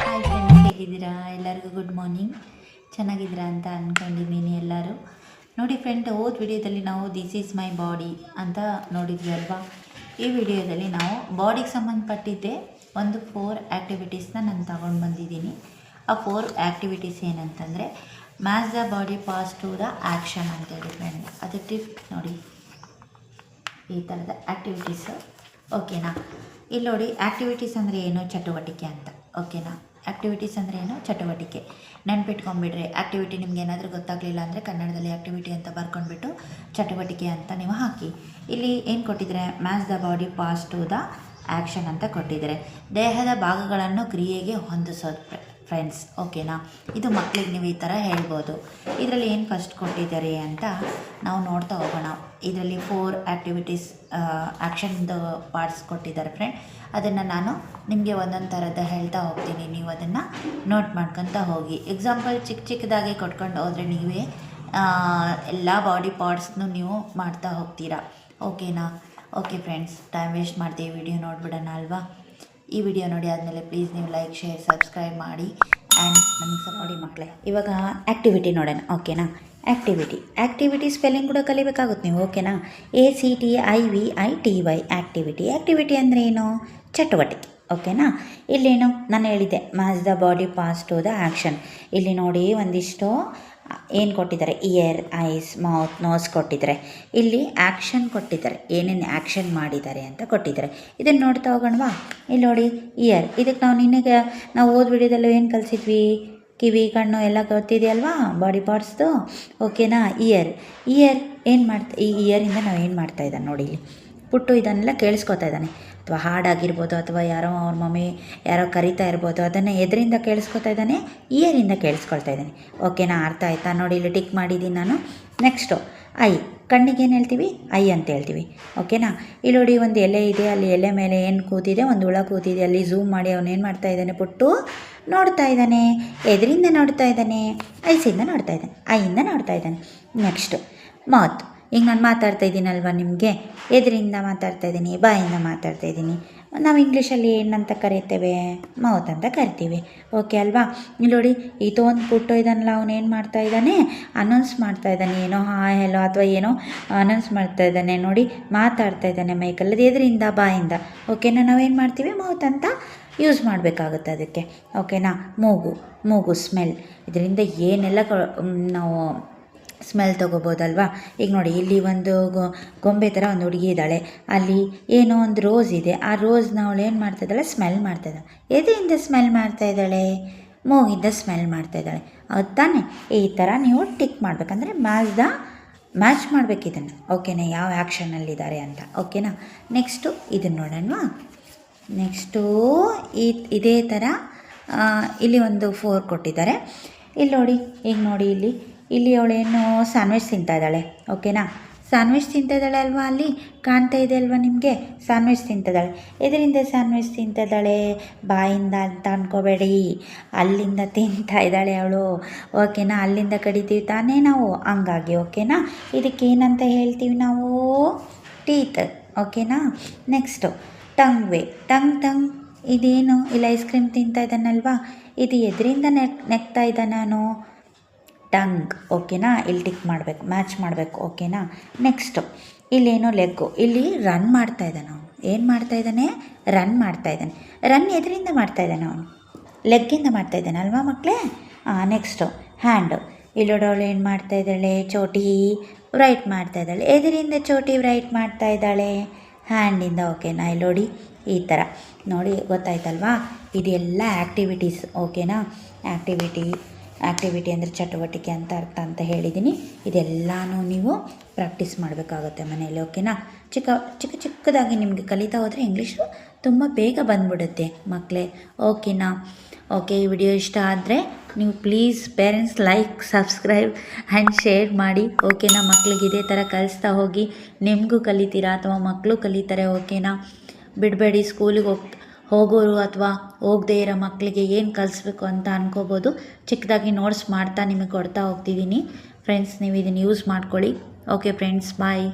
Hi friends, ಹೇಗಿದ್ದೀರಾ? ಎಲ್ಲರಿಗೂ good morning. ಚೆನ್ನಾಗಿದ್ದೀರಾ ಅಂತ ಅಂದ್ಕೊಂಡಿದ್ದೀನಿ ಎಲ್ಲರೂ. ನೋಡಿ ಫ್ರೆಂಡ್, ಹೋದ ವಿಡಿಯೋದಲ್ಲಿ ನಾವು ದಿಸ್ ಈಸ್ ಮೈ ಬಾಡಿ ಅಂತ ನೋಡಿದ್ವಿ ಅಲ್ವಾ. ಈ ವಿಡಿಯೋದಲ್ಲಿ ನಾವು ಬಾಡಿಗೆ ಸಂಬಂಧಪಟ್ಟಿದ್ದೆ ಒಂದು 4 ಆ್ಯಕ್ಟಿವಿಟೀಸ್ನ ನಾನು ತಗೊಂಡು ಬಂದಿದ್ದೀನಿ. ಆ 4 ಆ್ಯಕ್ಟಿವಿಟೀಸ್ ಏನಂತಂದರೆ match the body pass to the action ಅಂತೇಳಿ ಫ್ರೆಂಡ್. ಅದು ಟಿಪ್ ನೋಡಿ, ಈ ಥರದ ಆ್ಯಕ್ಟಿವಿಟೀಸು. ಓಕೆನಾ? ಇಲ್ಲಿ ನೋಡಿ, ಆ್ಯಕ್ಟಿವಿಟೀಸ್ ಅಂದರೆ ಏನು? ಚಟುವಟಿಕೆ ಅಂತ. ಓಕೆನಾ? ಆ್ಯಕ್ಟಿವಿಟೀಸ್ ಅಂದರೆ ಏನು? ಚಟುವಟಿಕೆ. ನೆನ್ಪಿಟ್ಕೊಂಡ್ಬಿಡ್ರಿ. ಆ್ಯಕ್ಟಿವಿಟಿ ನಿಮ್ಗೆ ಏನಾದರೂ ಗೊತ್ತಾಗಲಿಲ್ಲ ಅಂದರೆ ಕನ್ನಡದಲ್ಲಿ ಆ್ಯಕ್ಟಿವಿಟಿ ಅಂತ ಬರ್ಕೊಂಡ್ಬಿಟ್ಟು ಚಟುವಟಿಕೆ ಅಂತ ನೀವು ಹಾಕಿ. ಇಲ್ಲಿ ಏನು ಕೊಟ್ಟಿದ್ದಾರೆ? Match the body pass to the action ಅಂತ ಕೊಟ್ಟಿದ್ದಾರೆ. ದೇಹದ ಭಾಗಗಳನ್ನು ಕ್ರಿಯೆಗೆ ಹೊಂದಿಸೋದು ಫ್ರೆಂಡ್ಸ್. ಓಕೆನಾ? ಇದು ಮಕ್ಕಳಿಗೆ ನೀವು ಈ ಥರ ಹೇಳ್ಬೋದು. ಇದರಲ್ಲಿ ಏನು ಫಸ್ಟ್ ಕೊಟ್ಟಿದ್ದಾರೆ ಅಂತ ನಾವು ನೋಡ್ತಾ ಹೋಗೋಣ. ಇದರಲ್ಲಿ 4 ಆ್ಯಕ್ಟಿವಿಟೀಸ್ ಆ್ಯಕ್ಷನ್ದು ಪಾರ್ಟ್ಸ್ ಕೊಟ್ಟಿದ್ದಾರೆ ಫ್ರೆಂಡ್. ಅದನ್ನು ನಾನು ನಿಮಗೆ ಒಂದೊಂದು ಥರದ ಹೇಳ್ತಾ ಹೋಗ್ತೀನಿ. ನೀವು ಅದನ್ನು ನೋಟ್ ಮಾಡ್ಕೊತ ಹೋಗಿ. ಎಕ್ಸಾಂಪಲ್ ಚಿಕ್ಕದಾಗಿ ಕೊಟ್ಕೊಂಡು ಹೋದರೆ ನೀವೇ ಎಲ್ಲ ಬಾಡಿ ಪಾರ್ಟ್ಸ್ನು ನೀವು ಮಾಡ್ತಾ ಹೋಗ್ತೀರಾ. ಓಕೆನಾ? ಓಕೆ ಫ್ರೆಂಡ್ಸ್, ಟೈಮ್ ವೇಸ್ಟ್ ಮಾಡ್ತೀವಿ, ವಿಡಿಯೋ ನೋಡಿಬಿಡೋಣ ಅಲ್ವಾ. ಈ ವಿಡಿಯೋ ನೋಡಿ ಆದಮೇಲೆ ಪ್ಲೀಸ್ ನೀವು ಲೈಕ್, ಶೇರ್, ಸಬ್ಸ್ಕ್ರೈಬ್ ಮಾಡಿ ಆ್ಯಂಡ್ ನನಗೆ ಸಪೋರ್ಟ್ ಮಕ್ಕಳೇ. ಇವಾಗ ಆ್ಯಕ್ಟಿವಿಟಿ ನೋಡೋಣ. ಓಕೆನಾ? ಆ್ಯಕ್ಟಿವಿಟಿ ಸ್ಪೆಲ್ಲಿಂಗ್ ಕೂಡ ಕಲಿಬೇಕಾಗುತ್ತೆ ನೀವು. ಓಕೆನಾ? ACTIVITY ಆ್ಯಕ್ಟಿವಿಟಿ ಅಂದರೆ ಏನು? ಚಟುವಟಿಕೆ. ಓಕೆನಾ? ಇಲ್ಲೇನು ನಾನು ಹೇಳಿದ್ದೆ, match the body pass to the action. ಇಲ್ಲಿ ನೋಡಿ ಒಂದಿಷ್ಟು ಏನು ಕೊಟ್ಟಿದ್ದಾರೆ? ಇಯರ್, ಐಸ್, ಮೌತ್, ನೋಸ್ ಕೊಟ್ಟಿದ್ದಾರೆ. ಇಲ್ಲಿ ಆ್ಯಕ್ಷನ್ ಕೊಟ್ಟಿದ್ದಾರೆ, ಏನೇನು ಆ್ಯಕ್ಷನ್ ಮಾಡಿದ್ದಾರೆ ಅಂತ ಕೊಟ್ಟಿದ್ದಾರೆ. ಇದನ್ನು ನೋಡ್ತಾ ಹೋಗೋಣವಾ? ಇಲ್ಲಿ ನೋಡಿ, ಇಯರ್. ಇದಕ್ಕೆ ನಾವು ಓದ್ ವಿಡಿಯೋದಲ್ಲೂ ಏನು ಕಲಿಸಿದ್ವಿ? ಕಿವಿ, ಕಣ್ಣು ಎಲ್ಲ ಗೊತ್ತಿದೆಯಲ್ವಾ ಬಾಡಿ ಪಾರ್ಟ್ಸ್ದು. ಓಕೆನಾ? ಇಯರ್ ಏನು ಈ ಇಯರಿಂದ ನಾವು ಏನು ಮಾಡ್ತಾ ಇದ್ದಾನೆ ನೋಡಿ. ಇಲ್ಲಿ ಪುಟ್ಟು ಇದನ್ನೆಲ್ಲ ಕೇಳಿಸ್ಕೊತಾ ಇದ್ದಾನೆ. ಅಥವಾ ಹಾಡಾಗಿರ್ಬೋದು, ಅಥವಾ ಯಾರೋ ಅವ್ರ ಮಮ್ಮಿ ಯಾರೋ ಕರಿತಾ ಇರ್ಬೋದು, ಅದನ್ನು ಎದರಿಂದ ಕೇಳಿಸ್ಕೊತಾ ಇದ್ದಾನೆ? ಇಯರಿಂದ ಕೇಳಿಸ್ಕೊಳ್ತಾ ಇದ್ದಾನೆ. ಓಕೆನಾ? ಅರ್ಥ ಆಯ್ತಾ? ನೋಡಿ, ಇಲ್ಲಿ ಟಿಕ್ ಮಾಡಿದ್ದೀನಿ ನಾನು. Next I. ಕಣ್ಣಿಗೆ ಏನು ಹೇಳ್ತೀವಿ? ಐ ಅಂತ ಹೇಳ್ತೀವಿ. ಓಕೆನಾ? ಇಲ್ಲಿ ನೋಡಿ, ಒಂದು ಎಲೆ ಇದೆ, ಅಲ್ಲಿ ಎಲೆ ಮೇಲೆ ಏನು ಕೂತಿದೆ? ಒಂದು ಹುಳ ಕೂತಿದೆ. ಅಲ್ಲಿ ಝೂಮ್ ಮಾಡಿ ಅವನು ಏನು ಮಾಡ್ತಾ ಇದ್ದಾನೆ? ಪುಟ್ಟು ನೋಡ್ತಾ ಇದ್ದಾನೆ. ಎದರಿಂದ ನೋಡ್ತಾ ಇದ್ದಾನೆ? ಐಸಿಂದ ನೋಡ್ತಾ ಇದ್ದಾನೆ, ಐಯಿಂದ ನೋಡ್ತಾ ಇದ್ದಾನೆ. Next mouth. ಈಗ ನಾನು ಮಾತಾಡ್ತಾ ಇದ್ದೀನಲ್ವ ನಿಮಗೆ, ಎದರಿಂದ ಮಾತಾಡ್ತಾ ಇದ್ದೀನಿ? ಬಾಯಿಂದ ಮಾತಾಡ್ತಾ ಇದ್ದೀನಿ. ನಾವು ಇಂಗ್ಲೀಷಲ್ಲಿ ಏನಂತ ಕರಿತೇವೆ? ಮೌತ್ ಅಂತ ಕರಿತೀವಿ. ಓಕೆ ಅಲ್ವಾ? ಇಲ್ಲಿ ನೋಡಿ, ಒಂದು ಪುಟ್ಟು ಇದನ್ನಲ್ಲ, ಅವನು ಏನು ಮಾಡ್ತಾ ಇದ್ದಾನೆ? ಅನೌನ್ಸ್ ಮಾಡ್ತಾ ಇದ್ದಾನೆ. ಏನೋ ಹಾಯ್ ಹೆಲೋ ಅಥವಾ ಏನೋ ಅನೌನ್ಸ್ ಮಾಡ್ತಾ ಇದ್ದಾನೆ. ನೋಡಿ, ಮಾತಾಡ್ತಾ ಇದ್ದಾನೆ ಮೈಕಲ್ಲಿ. ಎದರಿಂದ? ಬಾಯಿಂದ. ಓಕೆನಾ? ನಾವೇನು ಮಾಡ್ತೀವಿ? ಮೌತ್ ಅಂತ ಯೂಸ್ ಮಾಡಬೇಕಾಗುತ್ತೆ ಅದಕ್ಕೆ. ಓಕೆನಾ? ಮೂಗು ಸ್ಮೆಲ್. ಇದರಿಂದ ಏನೆಲ್ಲ ನಾವು ಸ್ಮೆಲ್ ತೊಗೋಬೋದಲ್ವಾ. ಈಗ ನೋಡಿ, ಇಲ್ಲಿ ಒಂದು ಗೊಂಬೆ ಥರ ಒಂದು ಹುಡುಗಿ ಇದ್ದಾಳೆ. ಅಲ್ಲಿ ಏನೋ ಒಂದು ರೋಸ್ ಇದೆ. ಆ ರೋಸ್ನ ಅವಳು ಏನು ಮಾಡ್ತಾಯಿದ್ದಾಳೆ? ಸ್ಮೆಲ್ ಮಾಡ್ತಾಯಿದ್ದಾಳೆ. ಎದೆಯಿಂದ ಸ್ಮೆಲ್ ಮಾಡ್ತಾಯಿದ್ದಾಳೆ? ಮೂಗಿಂದ ಸ್ಮೆಲ್ ಮಾಡ್ತಾಯಿದ್ದಾಳೆ. ಹೌದು ತಾನೆ? ಈ ಥರ ನೀವು ಟಿಕ್ ಮಾಡಬೇಕಂದ್ರೆ ಮ್ಯಾಚ್ ಮಾಡಬೇಕು ಇದನ್ನು. ಓಕೆನಾ? ಯಾವ ಆ್ಯಕ್ಷನಲ್ಲಿದ್ದಾರೆ ಅಂತ. ಓಕೆನಾ? ನೆಕ್ಸ್ಟು ಇದನ್ನು ನೋಡೋಣವಾ? ನೆಕ್ಸ್ಟು ಇದೇ ಥರ ಇಲ್ಲಿ ಒಂದು 4 ಕೊಟ್ಟಿದ್ದಾರೆ. ಇಲ್ಲಿ ನೋಡಿ, ಈಗ ನೋಡಿ, ಇಲ್ಲಿ ಅವಳೇನು ಸ್ಯಾಂಡ್ವಿಚ್ ತಿಂತಾ ಇದ್ದಾಳೆ. ಓಕೆನಾ? ಸ್ಯಾಂಡ್ವಿಚ್ ತಿಂತಾ ಇದ್ದಾಳೆ ಅಲ್ವಾ? ಅಲ್ಲಿ ಕಾಣ್ತಾ ಇದೆ ಅಲ್ವಾ ನಿಮಗೆ? ಸ್ಯಾಂಡ್ವಿಚ್ ತಿಂತಿದ್ದಾಳೆ. ಇದರಿಂದ ಸ್ಯಾಂಡ್ವಿಚ್ ತಿಂತಿದ್ದಾಳೆ? ಬಾಯಿಂದ ಅಂತ ಅಂದ್ಕೋಬೇಡಿ, ಅಲ್ಲಿಂದ ತಿಂತಾ ಇದ್ದಾಳೆ ಅವಳು. ಓಕೆನಾ? ಅಲ್ಲಿಂದ ಕಡಿತೀವಿ ತಾನೇ ನಾವು, ಹಂಗಾಗಿ. ಓಕೆನಾ? ಇದಕ್ಕೆ ಏನಂತ ಹೇಳ್ತೀವಿ ನಾವು? ಟೀತ್. ಓಕೆನಾ? Next tongue. ಇದೇನು? ಇಲ್ಲಿ ಐಸ್ ಕ್ರೀಮ್ ತಿಂತಾ ಇದ್ದಾನಲ್ವಾ? ಇದು ಎದರಿಂದ ನೆಕ್ತಾ ಇದ್ದಾನೆ ನಾನು? ಟಂಗ್. ಓಕೆನಾ? ಇಲ್ಲಿ ಟಿಕ್ ಮಾಡಬೇಕು, ಮ್ಯಾಚ್ ಮಾಡಬೇಕು. ಓಕೆನಾ? ನೆಕ್ಸ್ಟು ಇಲ್ಲೇನೋ ಲೆಗ್ಗು. ಇಲ್ಲಿ ರನ್ ಮಾಡ್ತಾ ಇದ್ದಾನೆ ಅವನು. ಏನು ಮಾಡ್ತಾ ಇದ್ದಾನೆ? ರನ್ ಮಾಡ್ತಾ ಇದ್ದಾನೆ. ರನ್ ಎದರಿಂದ ಮಾಡ್ತಾ ಇದ್ದಾನೆ ಅವನು? ಲೆಗ್ಗಿಂದ ಮಾಡ್ತಾ ಇದ್ದಾನೆ ಅಲ್ವಾ ಮಕ್ಕಳೇ? Next hand. ಇಲ್ಲೋಡವಳು ಏನು ಮಾಡ್ತಾ ಇದ್ದಾಳೆ? ಚೋಟಿ ರೈಟ್ ಮಾಡ್ತಾ ಇದ್ದಾಳೆ. ಎದರಿಂದ ಚೋಟಿ ರೈಟ್ ಮಾಡ್ತಾ ಇದ್ದಾಳೆ? ಹ್ಯಾಂಡಿಂದ. ಓಕೆನಾ? ಇಲ್ಲಿ ನೋಡಿ, ಈ ಥರ ನೋಡಿ, ಗೊತ್ತಾಯ್ತಲ್ವಾ? ಇದೆಲ್ಲ ಆ್ಯಕ್ಟಿವಿಟೀಸ್. ಓಕೆನಾ? ಆ್ಯಕ್ಟಿವಿಟಿ ಅಂದರೆ ಚಟುವಟಿಕೆ ಅಂತ ಅರ್ಥ ಅಂತ ಹೇಳಿದ್ದೀನಿ. ಇದೆಲ್ಲನೂ ನೀವು ಪ್ರಾಕ್ಟೀಸ್ ಮಾಡಬೇಕಾಗುತ್ತೆ ಮನೆಯಲ್ಲಿ. ಓಕೆನಾ? ಚಿಕ್ಕದಾಗಿ ನಿಮಗೆ ಕಲಿತಾ ಹೋದರೆ ಇಂಗ್ಲೀಷು ತುಂಬ ಬೇಗ ಬಂದ್ಬಿಡುತ್ತೆ ಮಕ್ಕಳೇ. ಓಕೆನಾ? ಓಕೆ, ಈ ವಿಡಿಯೋ ಇಷ್ಟ ಆದರೆ ನೀವು please parents like, subscribe and share ಮಾಡಿ. ಓಕೆನಾ? ಮಕ್ಕಳಿಗೆ ಇದೇ ಥರ ಕಲಿಸ್ತಾ ಹೋಗಿ. ನಿಮಗೂ ಕಲಿತೀರಾ ಅಥವಾ ಮಕ್ಕಳು ಕಲಿತಾರೆ. ಓಕೆನಾ? ಬಿಡಬೇಡಿ. ಸ್ಕೂಲಿಗೆ ಹೋಗೋರು ಅಥವಾ ಹೋಗದೇ ಇರೋ ಮಕ್ಕಳಿಗೆ ಏನು ಕಲಿಸ್ಬೇಕು ಅಂತ ಅನ್ಕೋಬೋದು. ಚಿಕ್ಕದಾಗಿ ನೋಟ್ಸ್ ಮಾಡ್ತಾ ನಿಮಗೆ ಕೊಡ್ತಾ ಹೋಗ್ತಿದ್ದೀನಿ ಫ್ರೆಂಡ್ಸ್. ನೀವು ಇದನ್ನು ಯೂಸ್ ಮಾಡ್ಕೊಳ್ಳಿ. ಓಕೆ ಫ್ರೆಂಡ್ಸ್, ಬಾಯ್.